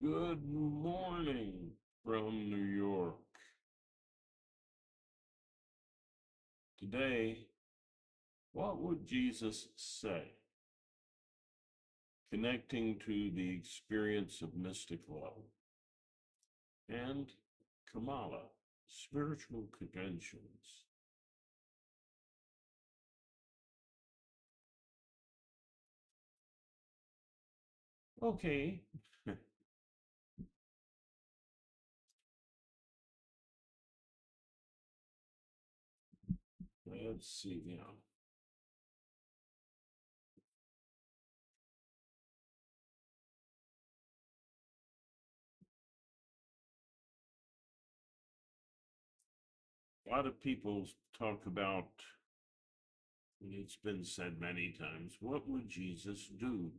Good morning from New York. Today, what would Jesus say? Connecting to the experience of mystic love and Kamala, spiritual conventions. Okay, let's see now. A lot of people talk about, and it's been said many times, what would Jesus do?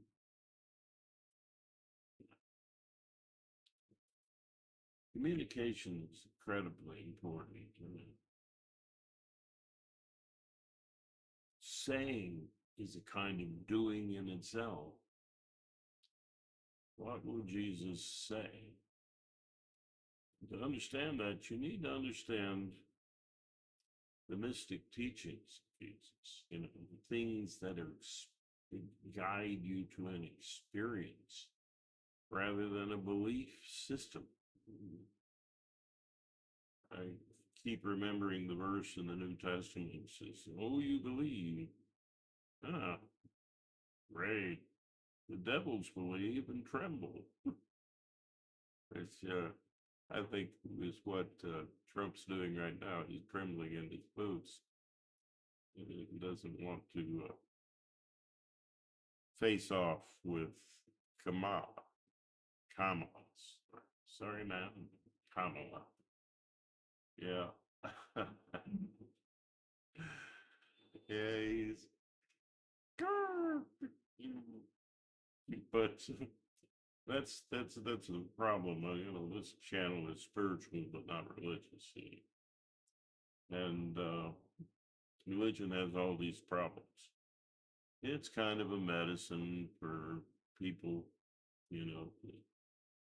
Communication is incredibly important. Saying is a kind of doing in itself. What will Jesus say? To understand that, you need to understand the mystic teachings of Jesus, the things that guide you to an experience rather than a belief system. I keep remembering the verse in the New Testament that says, "Oh, you believe." Ah, great. The devils believe and tremble. It's, I think, is what Trump's doing right now. He's trembling in his boots. He doesn't want to face off with Kamala. Kamala. Sorry, man. Kamala. Yeah. Yeah, he's. But that's a problem. This channel is spiritual but not religious, see? And religion has all these problems. It's kind of a medicine for people, you know,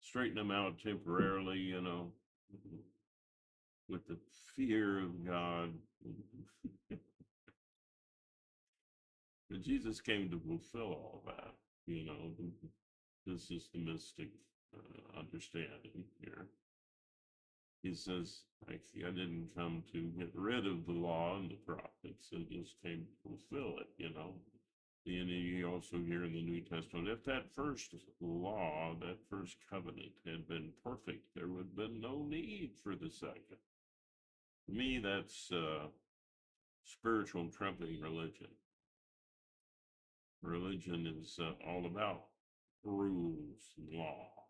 straighten them out temporarily, with the fear of God. But Jesus came to fulfill all that, you know. This is the mystic understanding here. He says, I didn't come to get rid of the law and the prophets. I just came to fulfill it. And you also hear in the New Testament, if that first law, that first covenant had been perfect, there would have been no need for the second. To me, that's spiritual trumpeting religion. Religion is all about rules and law.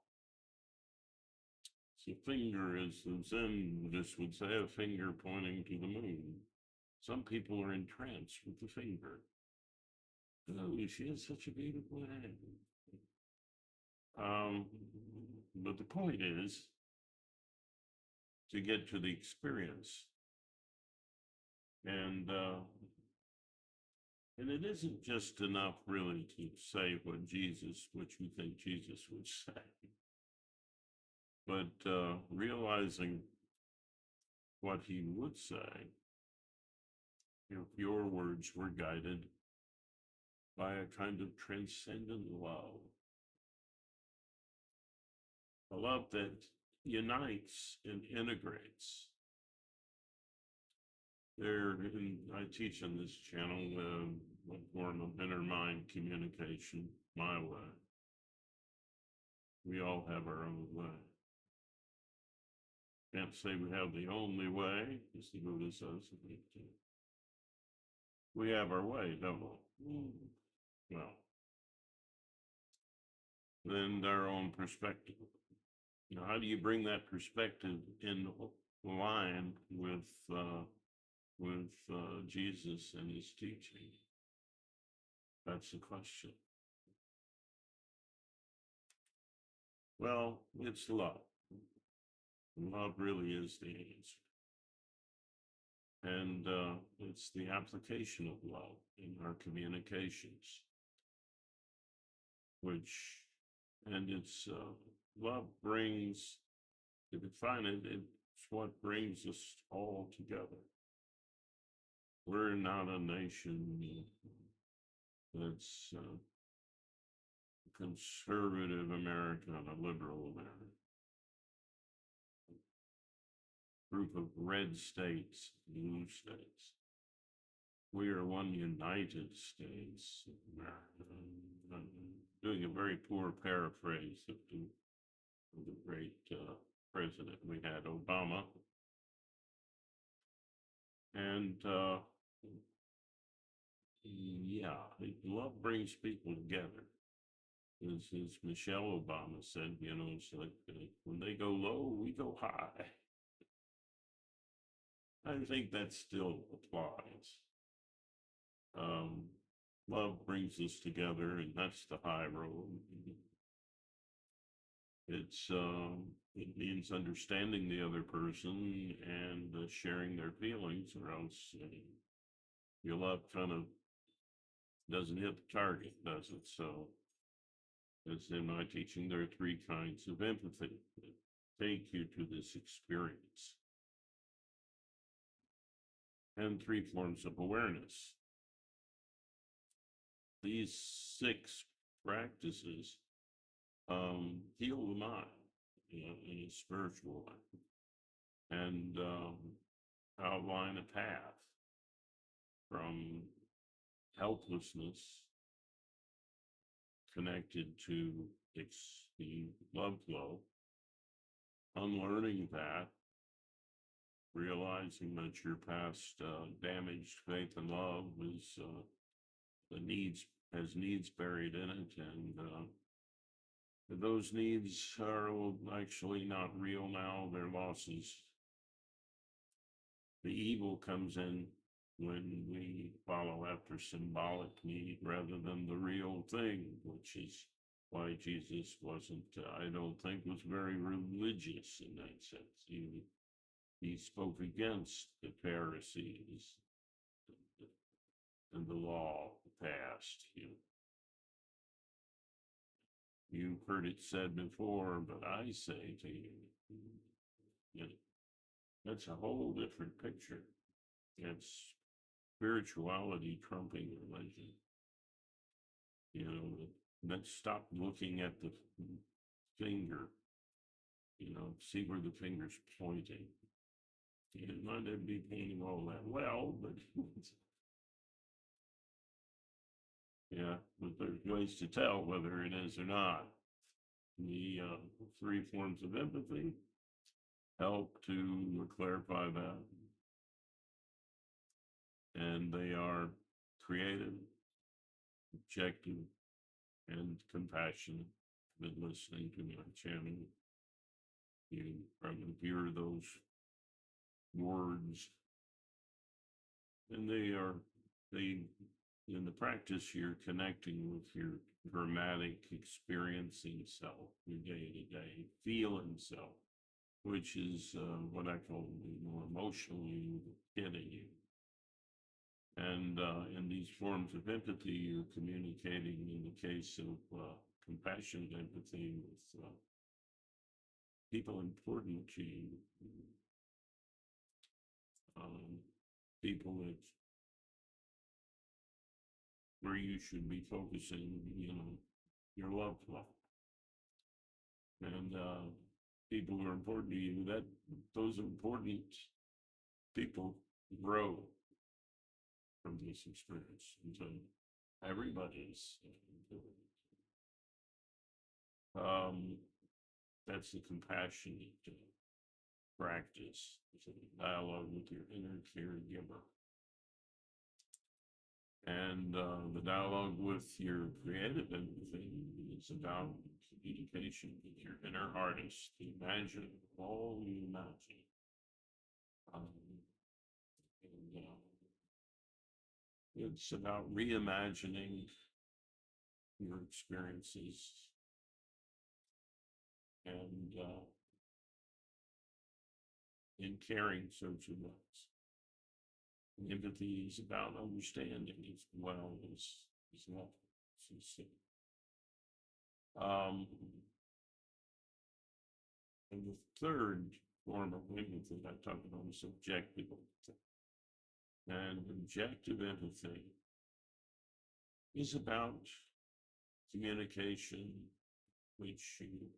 So finger is, the Zen Buddhist would say, a finger pointing to the moon. Some people are entranced with the finger. Oh, she has such a beautiful hand. Um, but the point is to get to the experience. And it isn't just enough really to say what you think Jesus would say, but realizing what he would say if your words were guided by a kind of transcendent love, a love that unites and integrates. I teach on this channel a form of inner mind communication, my way. We all have our own way. Can't say we have the only way, as the Buddha says. We have our way, don't we? Well, then our own perspective. Now, how do you bring that perspective in line with Jesus and his teaching? That's the question. Well, it's love. Love really is the answer. And it's the application of love in our communications, and it's love brings, to define it, it's what brings us all together. We're not a nation that's conservative America and a liberal America. Group of red states, blue states. We are one United States of America. I'm doing a very poor paraphrase of the great president we had, Obama. And yeah, love brings people together. As Michelle Obama said, you know, it's like when they go low, we go high. I think that still applies. Um, love brings us together, and that's the high road. It means understanding the other person and sharing their feelings, or else your love kind of doesn't hit the target, does it? So, as in my teaching, there are three kinds of empathy that take you to this experience, and three forms of awareness. These six practices heal the mind, you know, in a spiritual way, and outline a path from helplessness connected to the love flow, unlearning that, realizing that your past damaged faith and love is the needs has needs buried in it, and those needs are actually not real now, they're losses. The evil comes in when we follow after symbolic need rather than the real thing, which is why Jesus wasn't, I don't think, was very religious in that sense. He spoke against the Pharisees and the law of the past. You've heard it said before, but I say to you, you know, that's a whole different picture. It's spirituality trumping religion. You know, let's stop looking at the finger, you know, see where the finger's pointing. It might not be pointing all that well, but yeah, but there's ways to tell whether it is or not. The three forms of empathy help to clarify that. And they are creative, objective, and compassionate. Been listening to my channel. You probably hear those words, and they in the practice you're connecting with your dramatic experiencing self, your day-to-day feeling self, which is what I call the more emotionally hitting you. And in these forms of empathy, you're communicating, in the case of compassionate empathy, with people important to you, um, people that where you should be focusing, you know, your love flow. And people who are important to you, that those important people grow from this experience. And so everybody's that's the compassionate practice. It's a dialogue with your inner caregiver. And the dialogue with your creative empathy is about communication with your inner artist. Imagine all you imagine. Um, and it's about reimagining your experiences and in caring social ways. Empathy is about understanding as well as well. Um, The third form of empathy I talked about is objective empathy. And objective empathy is about communication, which you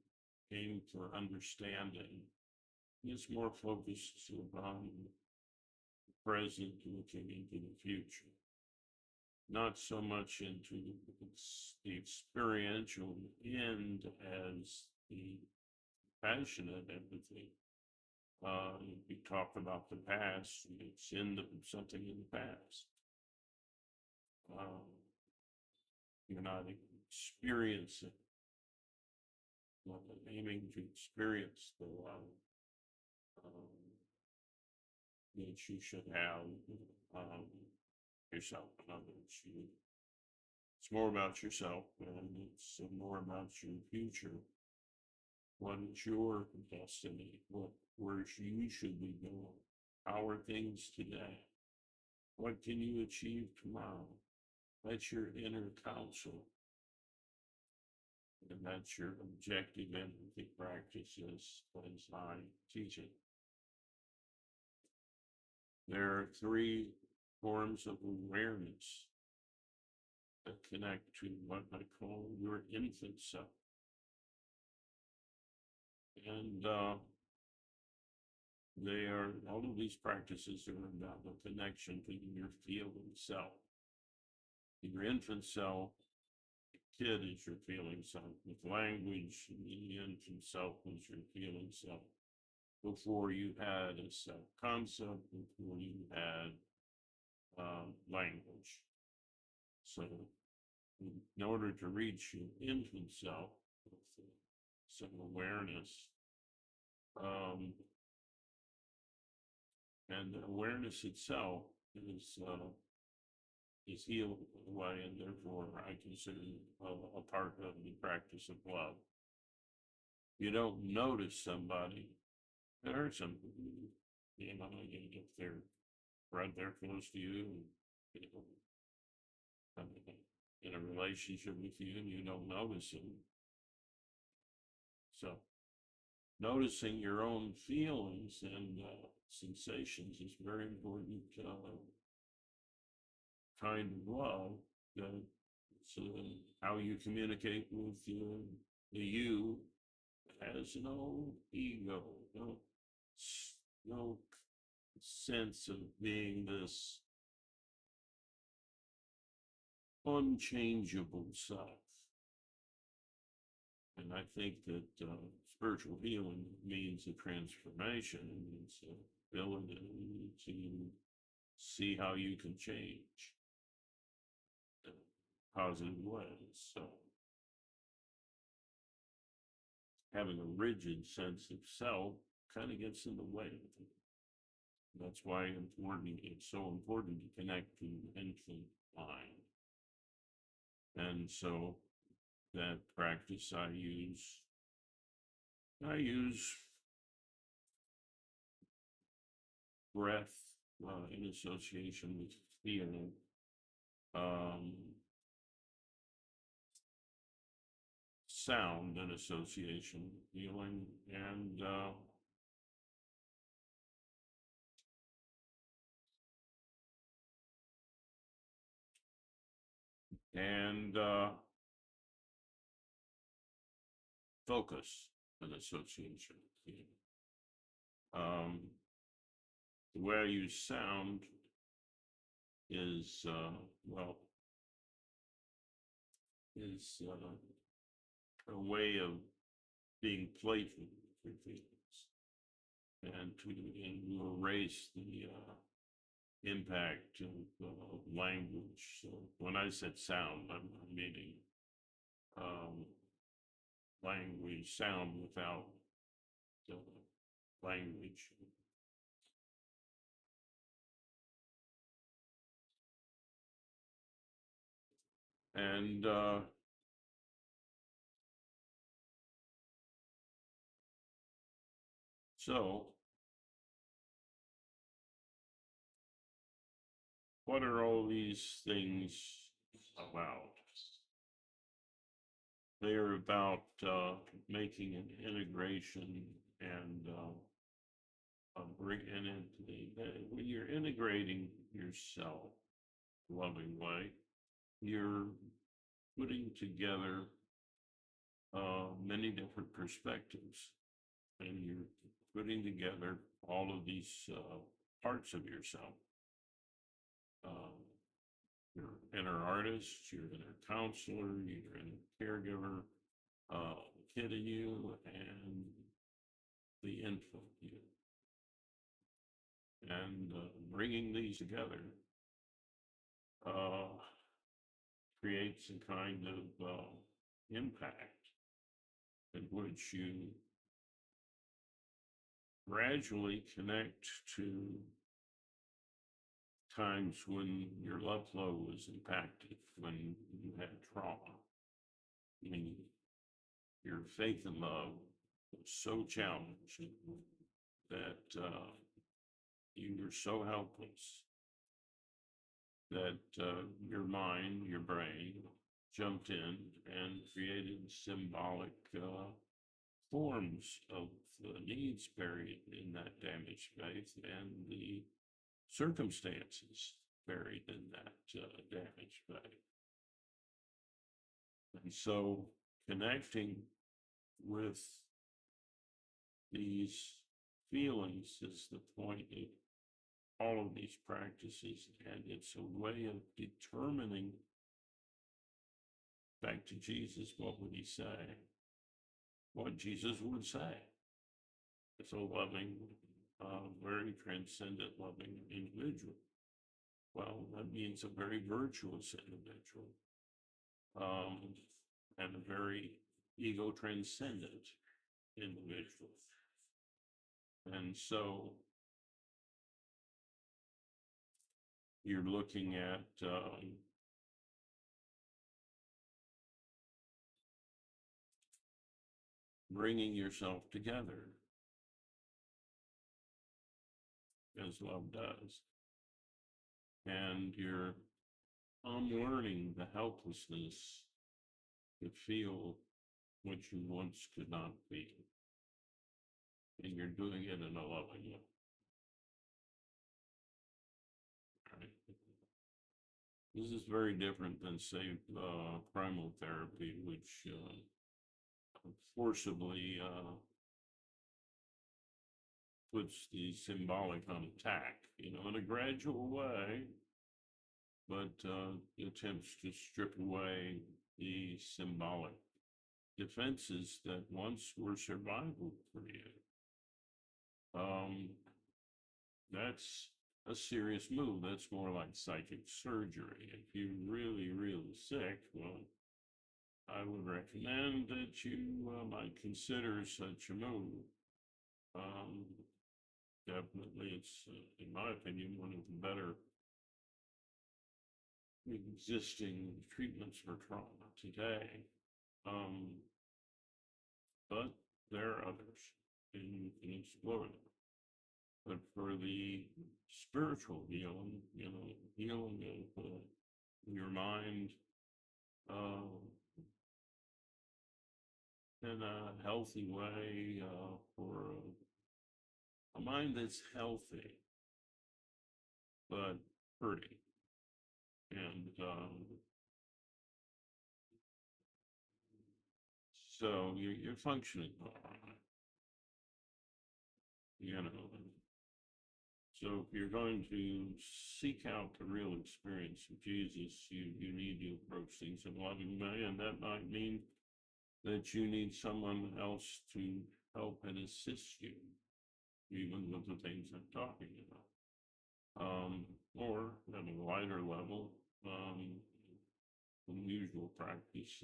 aim for understanding. It's more focused upon the present looking into the future, not so much into the experiential end as the passionate empathy. We talk about the past, it's in something in the past. Um, you're not experiencing, not aiming to experience the love that you should have um, yourself. In other words, it's more about yourself and it's more about your future. What is your destiny? Where you should be going? How are things today? What can you achieve tomorrow? That's your inner counsel. And that's your objective empathy practices as I teach it. There are three forms of awareness that connect to what I call your infant self. And all of these practices are about the connection to your feeling self. Your infant self, the kid is your feeling self. With language, the infant self was your feeling self. Before you had a self concept, before you had language. So, in order to reach your infant self, some awareness, and awareness itself is healed away, and therefore I consider a part of the practice of love. You don't notice somebody. There are some, if they're right there close to you, and, in a relationship with you, and you don't notice them. So, noticing your own feelings and sensations is very important kind of love. So how you communicate with the you has no ego, no sense of being this unchangeable self. And I think that spiritual healing means a transformation, and it's an ability to see how you can change in positive ways. So having a rigid sense of self kind of gets in the way of it. That's why it's so important to connect to the infant mind. And so that practice I use breath in association with feeling. Sound in association with feeling, and focus in association with feeling. The way I use sound is a way of being playful with your feelings and to erase the impact of language. So when I said sound, I'm meaning language, sound without language. And so, what are all these things about? they're about making an integration and bringing when you're integrating yourself loving way, you're putting together many different perspectives, and you're putting together all of these parts of yourself. Uh, your inner artist, your inner counselor, your inner caregiver, the kid in you, and the infant you. And bringing these together uh, creates a kind of impact in which you gradually connect to times when your love flow was impacted, when you had trauma, when your faith and love was so challenged that you were so helpless that your mind, your brain, jumped in and created symbolic forms of the needs buried in that damaged faith and the circumstances buried in that damaged faith. And so connecting with these feelings is the point of all of these practices, and it's a way of determining, back to Jesus, what would he say? What Jesus would say. It's a loving, very transcendent, loving individual. Well, that means a very virtuous individual, and a very ego transcendent individual. And so you're looking at bringing yourself together as love does. And you're unlearning the helplessness to feel what you once could not be. And you're doing it in a loving way. Right? This is very different than, say, primal therapy, which forcibly puts the symbolic on attack, in a gradual way, but attempts to strip away the symbolic defenses that once were survival for you. That's a serious move. That's more like psychic surgery. If you're really, really sick, well, I would recommend that you might consider such a move. Definitely, it's, in my opinion, one of the better existing treatments for trauma today. But there are others, and you can explore them. But for the spiritual healing, healing of your mind in a healthy way, for a mind that's healthy but hurting. And so you're functioning all right, you know. So if you're going to seek out the real experience of Jesus, you need to approach things in a loving way, and that might mean that you need someone else to help and assist you, even with the things I'm talking about. Or at a lighter level, than usual practice,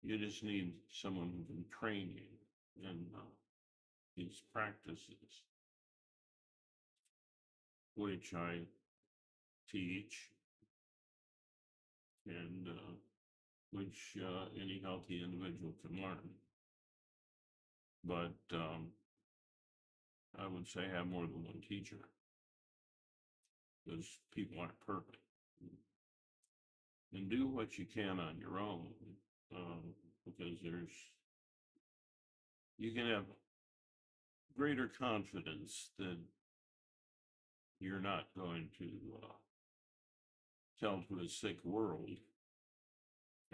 you just need someone who can train you in these practices, which I teach, and which any healthy individual can learn. But I would say have more than one teacher, because people aren't perfect. And do what you can on your own. because you can have greater confidence that you're not going to tell to a sick world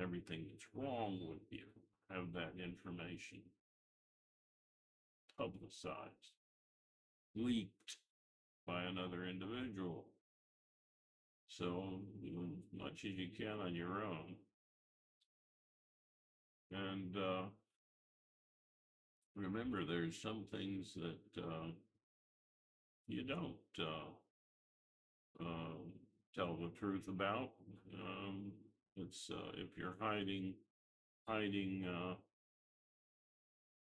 everything that's wrong with you, have that information publicized, leaked by another individual. So, do as much as you can on your own. And remember, there's some things that you don't tell the truth about. It's if you're hiding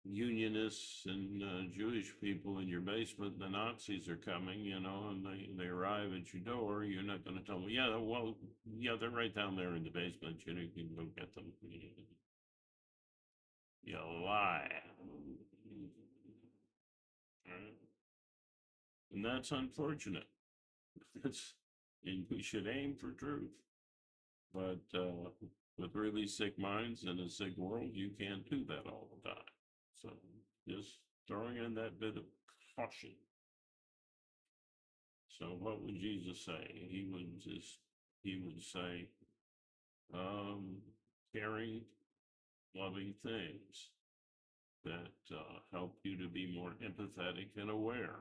unionists and Jewish people in your basement, the Nazis are coming, and they arrive at your door. You're not going to tell them, yeah, well, yeah, they're right down there in the basement. You can go get them. You lie. Right? And that's unfortunate. And we should aim for truth. But with really sick minds in a sick world, you can't do that all the time. So just throwing in that bit of caution. So what would Jesus say? He would say, caring, loving things that help you to be more empathetic and aware.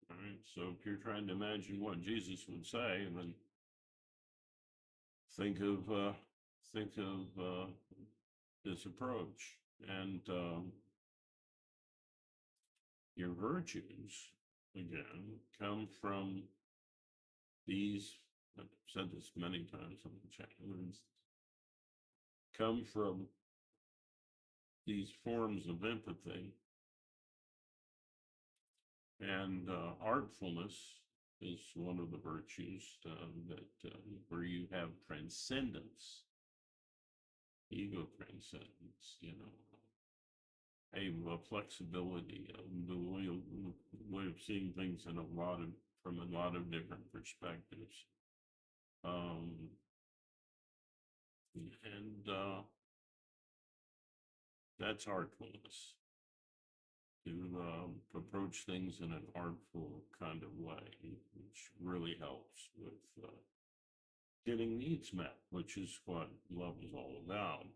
All right. So if you're trying to imagine what Jesus would say, then think of this approach, and your virtues again come from these. I've said this many times on the channel. Come from these forms of empathy, and artfulness is one of the virtues that where you have transcendence, ego transcendence, a flexibility, the way of seeing things from a lot of different perspectives. And that's artfulness, to approach things in an artful kind of way, which really helps with getting needs met, which is what love is all about.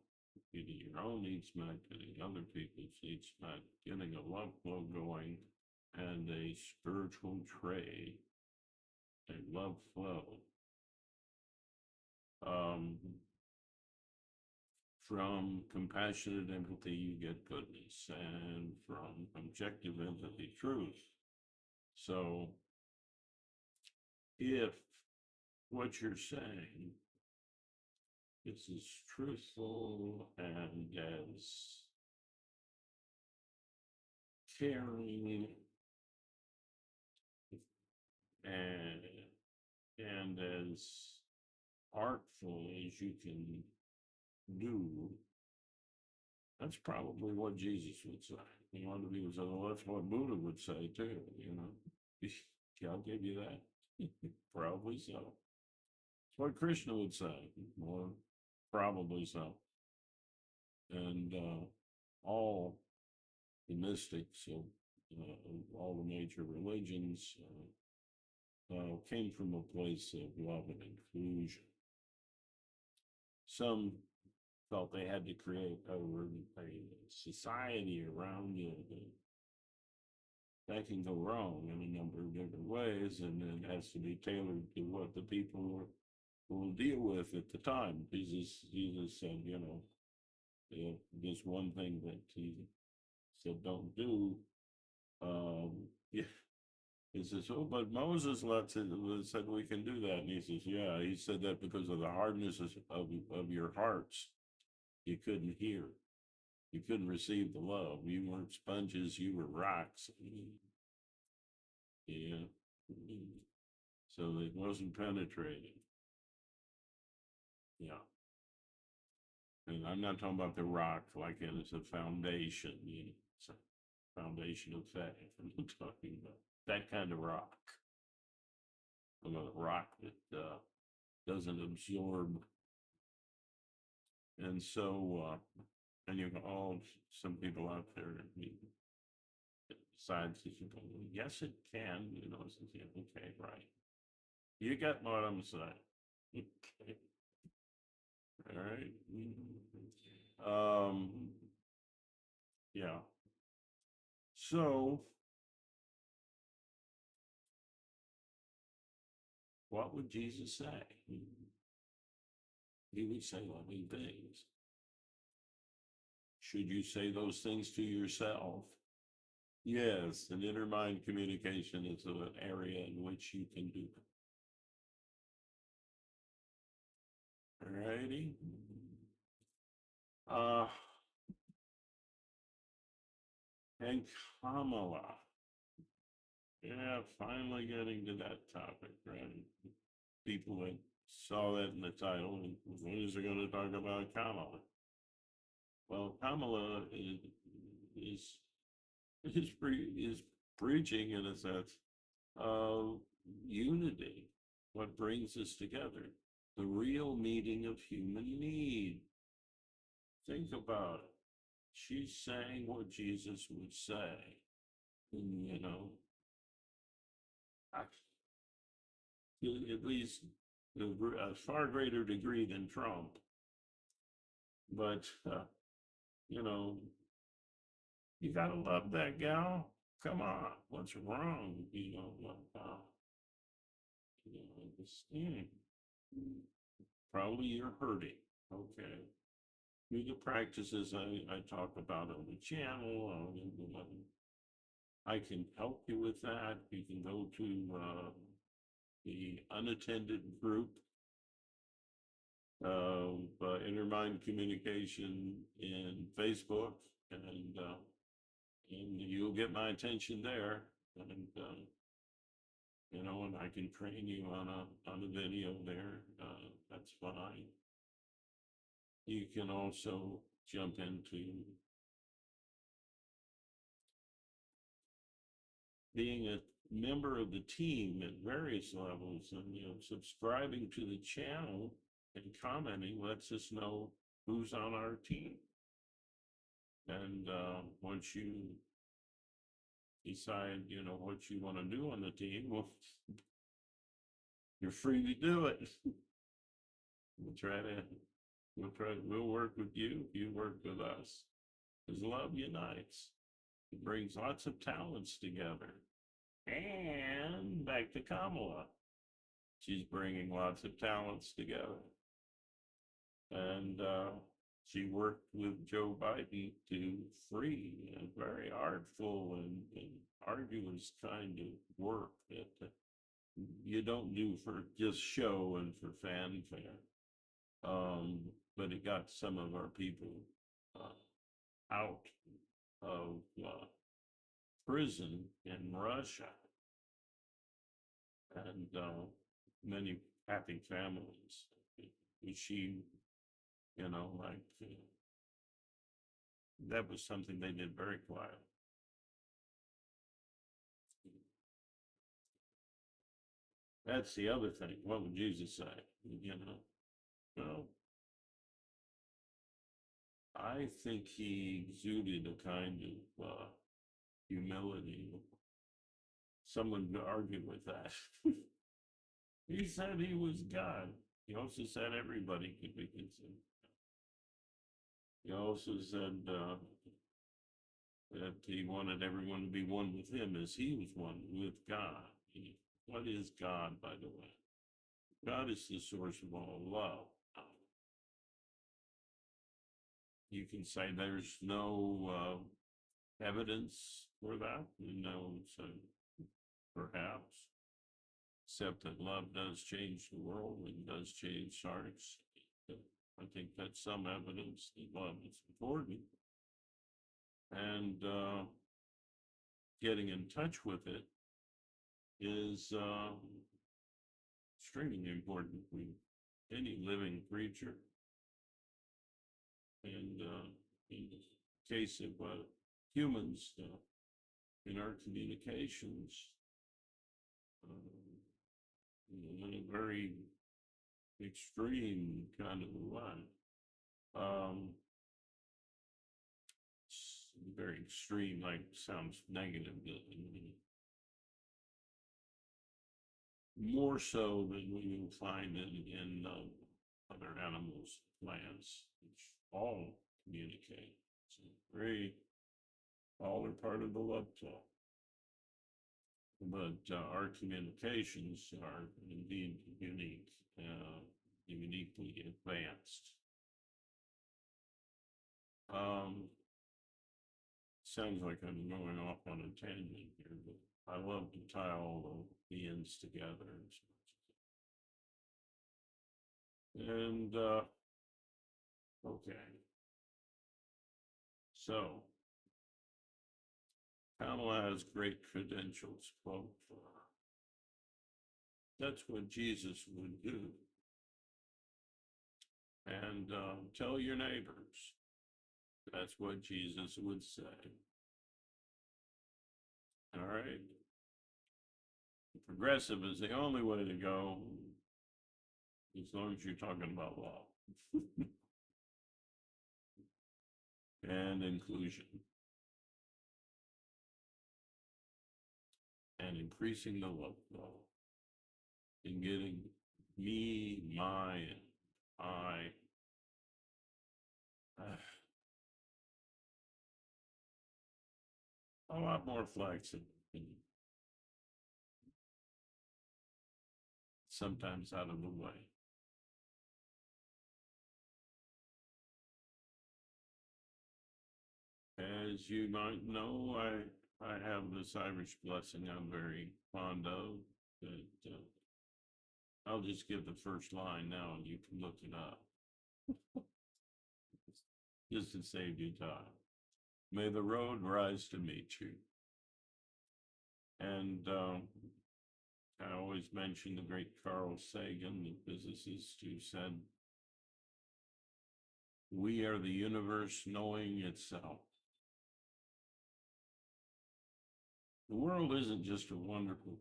Getting your own needs met, getting other people's needs met, getting a love flow going, and a spiritual trade, a love flow. From compassionate empathy, you get goodness, and from objective empathy, truth. So, if what you're saying is as truthful and as caring and as artful as you can do, that's probably what Jesus would say. A lot of people say, well, that's what Buddha would say too, Yeah, I'll give you that. Probably so. It's what Krishna would say. Well, probably so. And all the mystics of all the major religions came from a place of love and inclusion. Some felt they had to create a society around you. That can go wrong in a number of different ways, and it has to be tailored to what the people will deal with at the time. Jesus said, this one thing that he said don't do. Yeah, he says, oh, but Moses said we can do that, and he says, yeah, he said that because of the hardness of your hearts. You couldn't hear. You couldn't receive the love. You weren't sponges, you were rocks. Yeah. So it wasn't penetrating. Yeah. And I'm not talking about the rock like it's a foundation, it's a foundation of faith. I'm talking about that kind of rock. I'm a rock that doesn't absorb And so, and you go, oh, some people out there besides, you go, well, yes, it can, says, yeah, okay, right. You get what I'm saying. Okay. All right. Yeah. So, what would Jesus say? He would say loving things. Should you say those things to yourself? Yes, and inner mind communication is an area in which you can do it. All righty. Uh, and Kamala. Yeah, finally getting to that topic, right? People that saw that in the title, and when is it going to talk about Kamala? Well, Kamala is is preaching in a sense of unity, what brings us together, the real meeting of human need. Think about it. She's saying what Jesus would say, and, I, at least a far greater degree than Trump. But you know, you gotta love that gal. Come on, what's wrong? Understand. Probably you're hurting. Okay. Do the practices I talk about on the channel. I can help you with that. You can go to the unattended group of Intermind Communication in Facebook, and you'll get my attention there. And and I can train you on a video there. That's fine. You can also jump into being a member of the team at various levels, and subscribing to the channel and commenting lets us know who's on our team. And once you decide what you want to do on the team, well, you're free to do it. We'll work with you, you work with us, because love unites. It brings lots of talents together. And back to Kamala. She's bringing lots of talents together. And she worked with Joe Biden to free a very artful and arduous kind of work that you don't do for just show and for fanfare. But it got some of our people out of prison in Russia, and many happy families. She, like that was something they did very quietly. That's the other thing. What would Jesus say? Well, I think he exuded a kind of humility. Someone could argue with that. He said he was God. He also said everybody could be considered. He also said that he wanted everyone to be one with him as he was one with God. What is God, by the way? God is the source of all love. You can say there's no evidence for that, so perhaps, except that love does change the world and does change hearts. I think that's some evidence that love is important. And getting in touch with it is extremely important for any living creature. And in the case of humans, in our communications, in a very extreme kind of a way, very extreme, like sounds negative, more so than you find in other animals, plants, which all communicate. So very, all are part of the love talk. But our communications are indeed unique, uniquely advanced. Um, Sounds like I'm going off on a tangent here, but I love to tie all the ends together. And okay, so Kamala has great credentials, quote, that's what Jesus would do. And tell your neighbors, that's what Jesus would say. All right. Progressive is the only way to go as long as you're talking about law and inclusion and increasing the love law and getting me, my, and I. A lot more flexible and sometimes out of the way. As you might know, I have this Irish blessing I'm very fond of. That I'll just give the first line now, and you can look it up, just to save you time. May the road rise to meet you. And I always mention the great Carl Sagan, the physicist, who said, "We are the universe knowing itself." The world isn't just a wonderful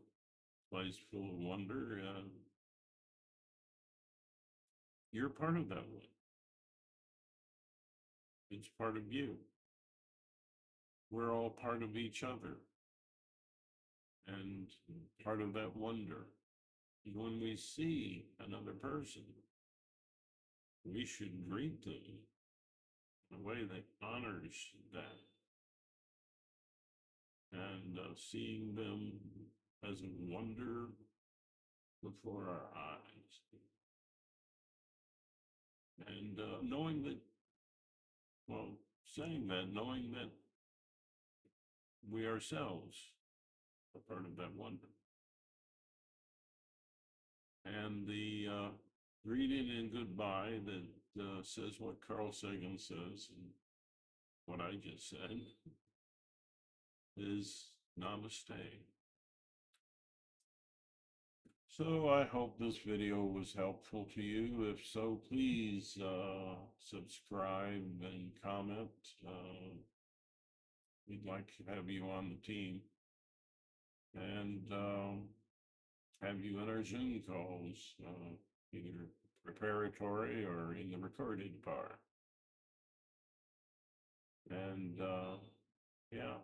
place full of wonder. You're part of that one. It's part of you. We're all part of each other and part of that wonder. When we see another person, we should greet them in a way that honors that. And seeing them as a wonder before our eyes. And knowing that, well, saying that, knowing that we ourselves are part of that wonder. And the greeting and goodbye that says what Carl Sagan says and what I just said is namaste. So I hope this video was helpful to you. If so, please subscribe and comment. We'd like to have you on the team and have you in our Zoom calls, either preparatory or in the recorded part. And yeah,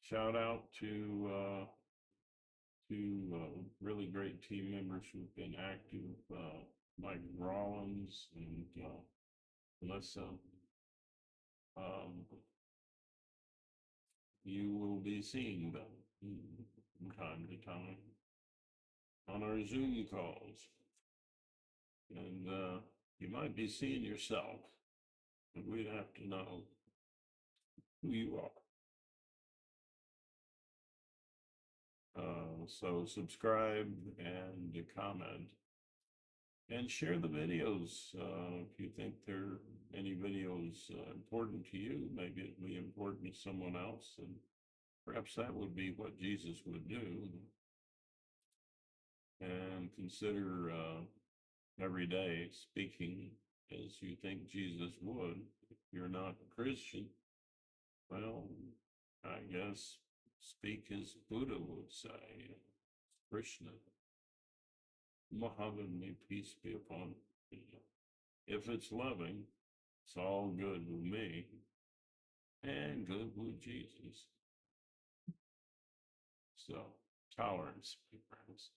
shout out to really great team members who've been active, Mike Rollins and Melissa. You will be seeing them from time to time on our Zoom calls. And you might be seeing yourself, but we'd have to know who you are. So subscribe and comment and share the videos. If you think there are any videos important to you, maybe it'd be important to someone else, and perhaps that would be what Jesus would do. And consider every day speaking as you think Jesus would. If you're not a Christian, well, I guess speak as Buddha would say, Krishna. Muhammad, may peace be upon you. If it's loving, it's all good with me. and good with Jesus. So, tolerance, my friends.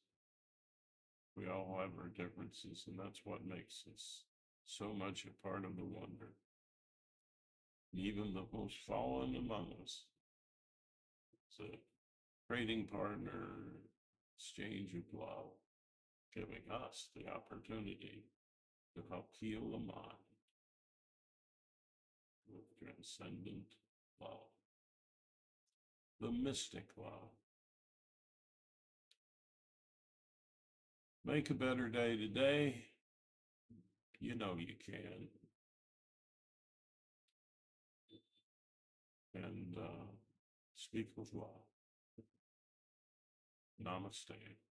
We all have our differences, and that's what makes us so much a part of the wonder. Even the most fallen among us. It's a trading partner, exchange of love, giving us the opportunity to help heal the mind with transcendent love, the mystic love. Make a better day today. You know you can. And speak with love. Namaste.